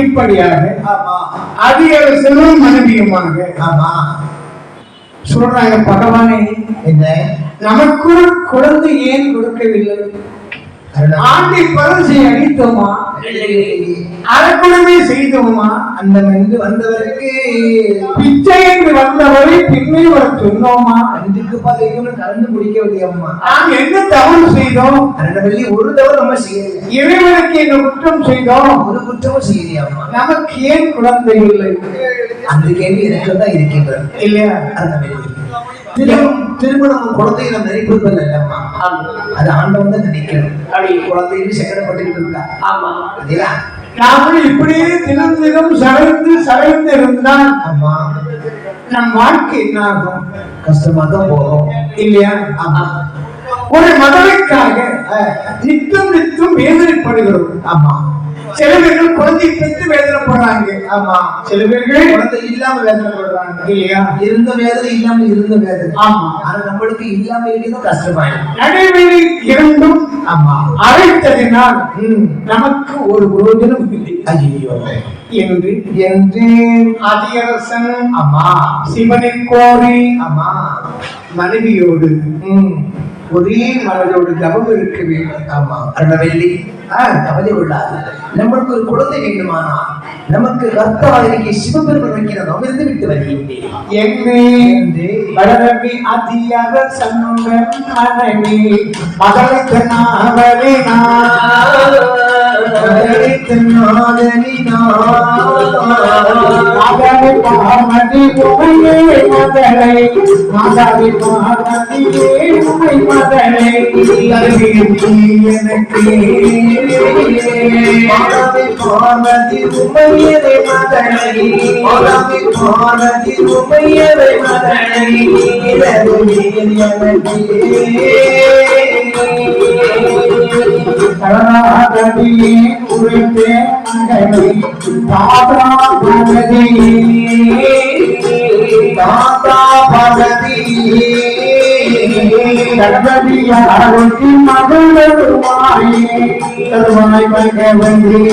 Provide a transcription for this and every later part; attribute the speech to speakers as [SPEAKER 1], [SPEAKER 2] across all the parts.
[SPEAKER 1] இப்படியாக அதிகரசனும் மனைவியுமாக சொல்றாங்க. பகவானே, என்ன நமக்கு குழந்தை ஏன் கொடுக்கவில்லை? ஆண்டை பரவசை அளித்தோமா, அரக்குணமே செய்தோமா? அந்த வந்தவருக்கு பிச்சை என்று வந்தவரை பின்னே வர சொன்னோமா? அன்றைக்கு பாதைகளும் கலந்து முடிக்கவில்லையம்மா. நாம் என்ன தவறு செய்தோம்? அண்ணவள்ளி, ஒரு தவறு நம்ம செய்யல. இறைவனுக்கு என்ன குற்றம் செய்தோம்? ஒரு குற்றமும் செய்யலையம்மா. நமக்கு ஏன் குழந்தை இல்லை? அந்த கேள்வி எனக்கு தான் இருக்கின்றது இல்லையா? திருமணம் குழந்தையை நம்ம நினைப்பது இல்லம்மா, அது ஆண்டவன் தான் நினைக்கணும். அப்படி குழந்தைன்னு சக்கரப்பட்டு இருக்கா. ஆமா, நாமளும் இப்படியே தினம் தினம் சளைந்து இருந்தால் ஆமா நம் வாழ்க்கை என்ன ஆகும்? கஷ்டமா தான் போகும் இல்லையா? ஆமா, ஒரு மதவிற்காக நித்தம் வேதனைப்படுகிறோம். ஆமா, சில பேர்கள் குழந்தை பெற்று வேதனைப்படுறாங்க. ஆமா, சில பேர்கள் குழந்தை இல்லாம வேதனைப்படுறாங்க இல்லையா? இருந்த வேதனை இல்லாம இருந்த வேதனை. ஆமா, ஆனா நம்மளுக்கு இல்லாம இருக்கிறது கஷ்டமாயிடும். நடைவெளி இரண்டும் ஆமா அழைத்ததினால் நமக்கு ஒரு பிரயோஜனம் இல்லை. ஐயோ என்று அதிகரசன் ஆமா சிவனை கோரி ஆமா மனைவியோடு ஒரே மனதோடு தவம் இருக்க வேண்டும். ஆமா, அருணவெள்ளி கவலை கொள்ளாது. நம்மளுக்கு ஒரு குழந்தை வேண்டுமானா நமக்கு கர்த்தாவிற்கு சிவபெருமன் வைக்கிறோம். அமிர்ந்து விட்டு வருகின்றேன். வளரவி அதியாக சன்னுடன் மனைவி மகளுக்கு நாவலே மாதாவி பார்வதி உமையே மகளை மாதாவி பார்வதியே உமை மகளை எனக்கு மாதாவி பார்வதி உமையரை மகளை மாதாவி பார்வதி உமையரை மகளை கரணாகதியே உரைத்தே மகளை தாதா பகதியே கணபதியாரொட்டி மகளருமாயே கருவாய் மகவந்தே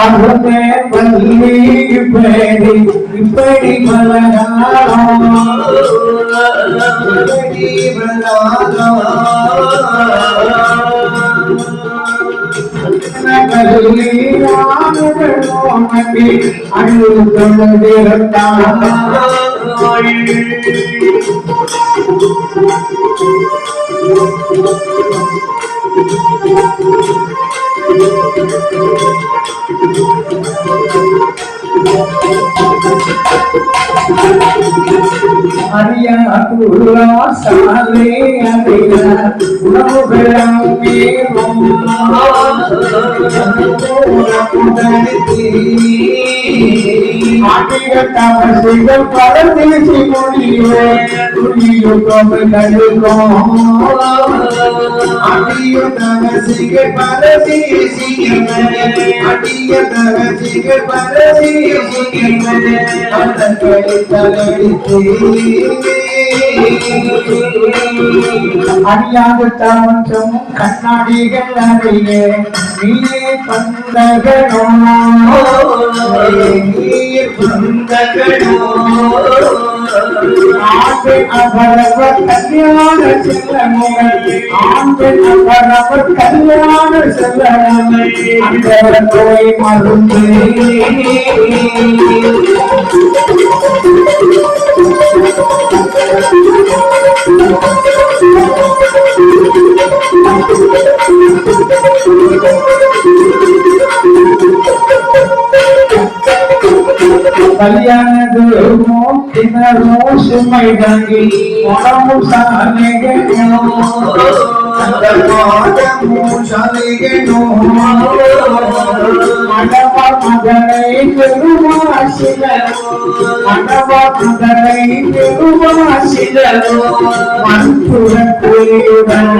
[SPEAKER 1] அருமே வல்லி இப்படி மலகாலம் அழு கொண்டிருந்தான் அரியா குருவா சாலே அரியா உணவு பெறம் மேலும் ஆட்டிய தமசிகள் பரதேசி மொழியே துணியோ கமல்களுக்கும் ஆட்டிய தமசிகள் பரதேசி ஆட்டிய தமசிகள் பரதேசி அறியாத தமன்றும் கண்ணாடிகள் அறியே நீயே பந்தகனோ ஆண்பெண் அவரவர் கல்யாண செல்லமுகள் ஆண்பெண் அவரவர் கல்யாண செல்லமுகள் அந்த போய் மருந்து கல்யாண சுமை தங்கி உடம்பு சாலைகள் மதனை பெருமாசிலோ மண்புடன் புலியுடன்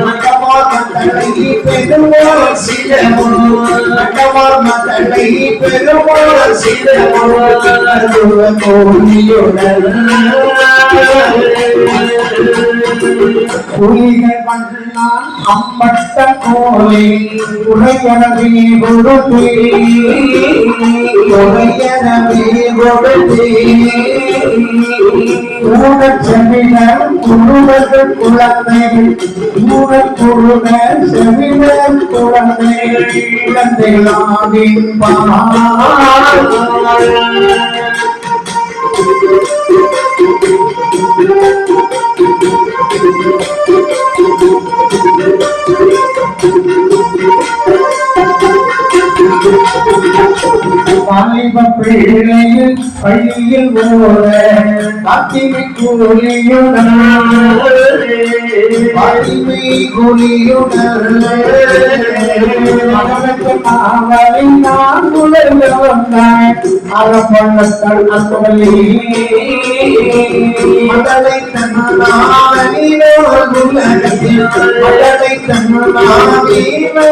[SPEAKER 1] மதனை பெருமாசிலோ மதனை பெருமாசிலோ கோலியுடன் புலிகள் பண்ணான் அம்பட்ட கோலை உடையனவே கொடுத்தே செவினர் குழுவர்கள் குழந்தைகள் குழுவர் செவினர் குழந்தைகள் குழந்தைகளாவின் வாலிப பிள்ளையில் பள்ளியில் ஓட பாத்திமை கூலியுடன் அவளை நான் உலக வந்தாய் அறப்பணத்தால் அன்பளி மதலை தன்னாவினோ மதலை தன்னாவினோ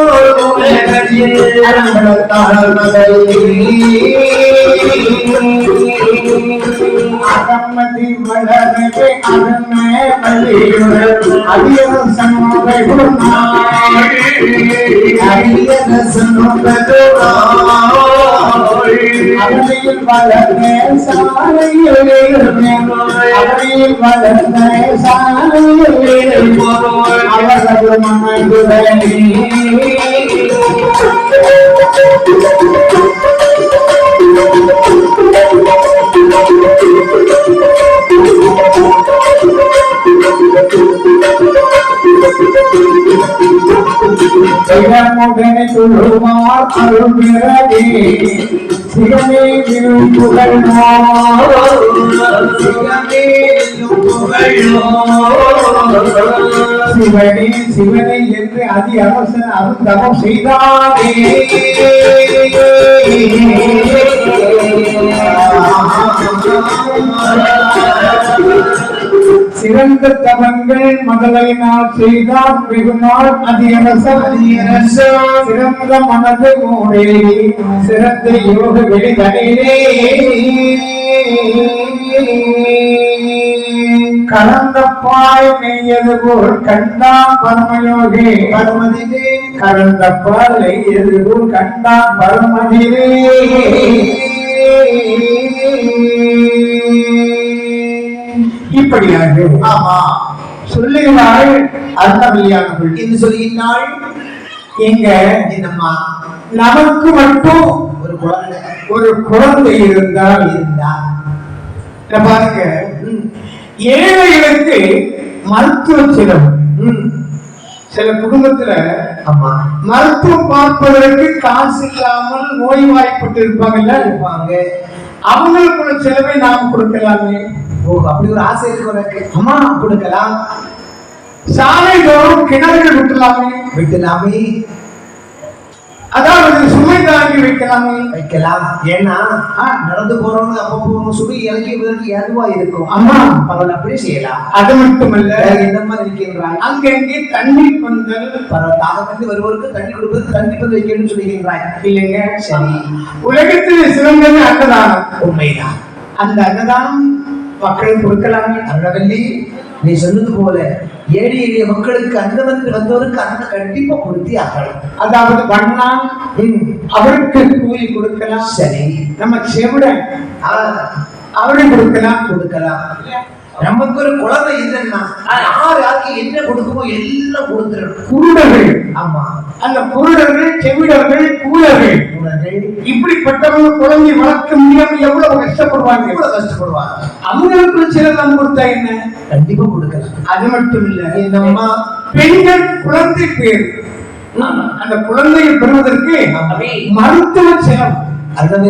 [SPEAKER 1] அகமதி வளரவே அகமே வழியுடன் அரியன சமவை அரியன சமவது அவனையில் வளர்ந்த சாலையில் அவனையில் வளர்ந்த சாலையில் அவரது மனதுடனே சிவமுடனே சொல்லுவார் அருள்கிறதே சிவமே புகழ் சிவனே சிவனே என்று அதி அவசர அருந்தவம் செய்தானே சிறந்த தவங்கள் மகளை நாள் செய்தார் வெகுநாள் அதியரச சிறந்த மனது மூடே சிறந்த யோக வெளிதனிலே கலந்த பாய் நெய்யது போல் கண்டான் பரமயோகே பரமதிலே கலந்த பால் நெய்யது போல் கண்டான் பரமதிலே இப்படியாக ஆமா சொல்லுகிறாள் அர்த்தமில்லானவள் என்று சொல்லுகிறாள். எங்க என்னம்மா நமக்கு மட்டும் ஒரு குழந்தை இருந்தால் பாருங்க, ஏழைகளுக்கு மருத்துவ செலவு. சில குடும்பத்துல மருத்துவம் பார்ப்பதற்கு காசு இல்லாமல் நோய்வாய்ப்பட்டு இருப்பாங்க. அவங்களுக்கு செலவை நாம் கொடுக்கலாமே. அப்படி ஒரு ஆசை இருக்கு. அம்மா கொடுக்கலாம். சாலை தோறும் கிணறுகள் விட்டலாமே. அதாவது சுமை தாங்கி வைக்கலாம். ஏன்னா நடந்து போறவங்க அப்பப்போ சுமை இறக்கிவதற்கு ஏதுவா இருக்கும். அம்மா பரவாயில்ல, அப்படியே செய்யலாம். அது மட்டுமல்ல, என்னமா இருக்கின்றாய் அங்கங்கே தண்ணீர் பந்தல் தாகம் வருவதற்கு தண்ணி கொடுப்பதற்கு தண்ணி பந்தல் வைக்கணும்னு சொல்லுகின்றாய். இல்லைங்க, சரி. உலகத்தில் சிறந்தது அன்னதானம். உண்மைதான். அந்த அன்னதானம் மக்களுக்கு கொடுக்கலாமே. அருணவல்லி, நீ சொன்னது போல ஏழை எளிய மக்களுக்கு அன்னவர்கள் வந்தவருக்கு அன்ன கண்டிப்பா கொடுத்தே ஆகலாம். அதாவது பண்ணால் அவருக்கு கூலி கொடுக்கலாம். சரி, நம்ம செவிடன் அவருக்கு கொடுக்கலாம். நமக்கு ஒரு குழந்தை இல்லைன்னா யாருக்கு என்ன கொடுக்குமோ எல்லாம் கொடுத்துரும். குருடர்கள், ஆமா, அந்த குருடர்கள், செவிடர்கள், கூலர்கள், இப்படிப்பட்டவங்க குழந்தை வளர்க்க முடியாம எவ்வளவு கஷ்டப்படுவாங்க. அவங்களுக்கு சில நம்ம கொடுத்தா என்ன, கண்டிப்பா கொடுக்கலாம். அது மட்டும் இல்ல, என்னம்மா பெண்கள் குழந்தை பேர், அந்த குழந்தையை பெறுவதற்கு மருத்துவ செலவு. அதான்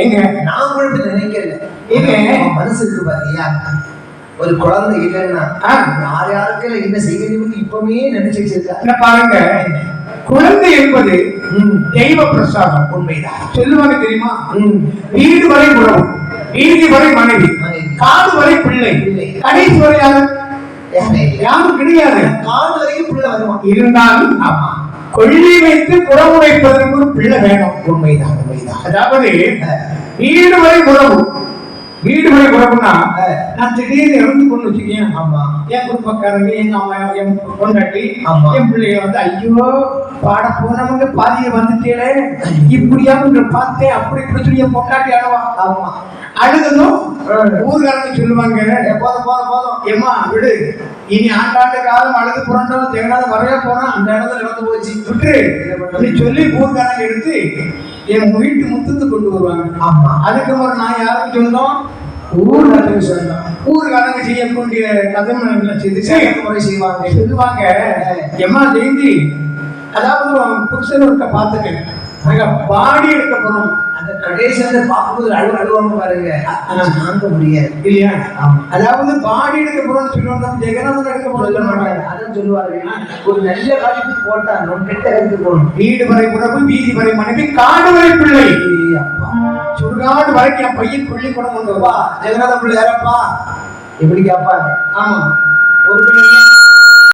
[SPEAKER 1] எங்க நான் நினைக்கல. ஏங்க மனசுக்கு பாத்தியா, ஒரு குழந்தை இல்லைன்னா யார் யாருக்கு என்ன செய்யணும்னு இப்பவுமே நினைச்சு வச்சிருக்கா.
[SPEAKER 2] பாருங்க, குழந்தை என்பது தெய்வ பிரசாதம்.
[SPEAKER 1] உண்மைதான்.
[SPEAKER 2] சொல்லுவாங்க தெரியுமா, வீடு வரை உறவு, வீதி வரை மனைவி, காடு வரை பிள்ளை, கடைசி வரை யாரும் கிடையாது.
[SPEAKER 1] காடு வரைக்கும் பிள்ளை வருமா
[SPEAKER 2] இருந்தாலும் கொள்ளி வைத்து குறவுரைப்பதற்கு ஒரு பிள்ளை வேணும்.
[SPEAKER 1] உண்மைதான் உண்மைதான்.
[SPEAKER 2] அதாவது வீடு வரை உறவு, வீடு வரை உறவுனா நான் திடீர்னு இறந்து கொண்டு வச்சுக்கேன்.
[SPEAKER 1] ஆமா,
[SPEAKER 2] என் குடும்பக்காரங்க, எங்க அம்மா, என் பொண்டாட்டி, என் பிள்ளைய வந்து ஐயோ பாட போனவங்க பாதிய வந்துட்டே இப்படியா பார்த்தேன் அப்படி இப்படி சொல்லி என் பொண்டாட்டி அழுவா.
[SPEAKER 1] ஆமா,
[SPEAKER 2] அழுகணும். ஊர்காரங்க சொல்லுவாங்க, போதும் போதும் போதும் ஏமா விடு, இனி ஆண்டாண்டு காலம் அழுது புரண்டோம் தேங்காத வரைய போனா அந்த இடத்துல நடந்து போச்சு விட்டு சொல்லி ஊர்காரங்க எடுத்து என் வீட்டு முத்தத்தை கொண்டு வருவாங்க.
[SPEAKER 1] ஆமா,
[SPEAKER 2] அதுக்கப்புறம் நான் யாருக்கு சொன்னோம், ஊர்காரங்க சொன்னோம். ஊர்காரங்க செய்யக்கூடிய கதம் செய்து முறை செய்வாங்க. சொல்லுவாங்க, எம்மா ஜெயந்தி, அதாவது புருஷன் இருக்க பார்த்துட்டேன், நாங்க பாடி எடுக்க போறோம்.
[SPEAKER 1] அந்த கடைசியில பார்க்கும்போது அழுவாங்க பாருங்க, தாங்க முடியாது
[SPEAKER 2] இல்லையா? அதாவது பாடி எடுக்க போறோம்னு சொல்லுவாங்க, ஜெகநாதன் எடுக்க போறோம்
[SPEAKER 1] அதான் சொல்லுவாங்க. ஒரு நல்ல காலத்துக்கு போட்டா கெட்ட கருத்து போகணும்.
[SPEAKER 2] வீடு வரை உறவு, வீதி வரை மனைவி, காடு வரை பிள்ளை. அப்பா, சுடுகாடு வரைக்கும் என் பையன் பிள்ளை கூட கொண்டு வா.
[SPEAKER 1] ஜெகநாத பிள்ளை யாரப்பா எப்படி கேட்பாங்க.
[SPEAKER 2] ஆமா,
[SPEAKER 1] ஒரு பிள்ளை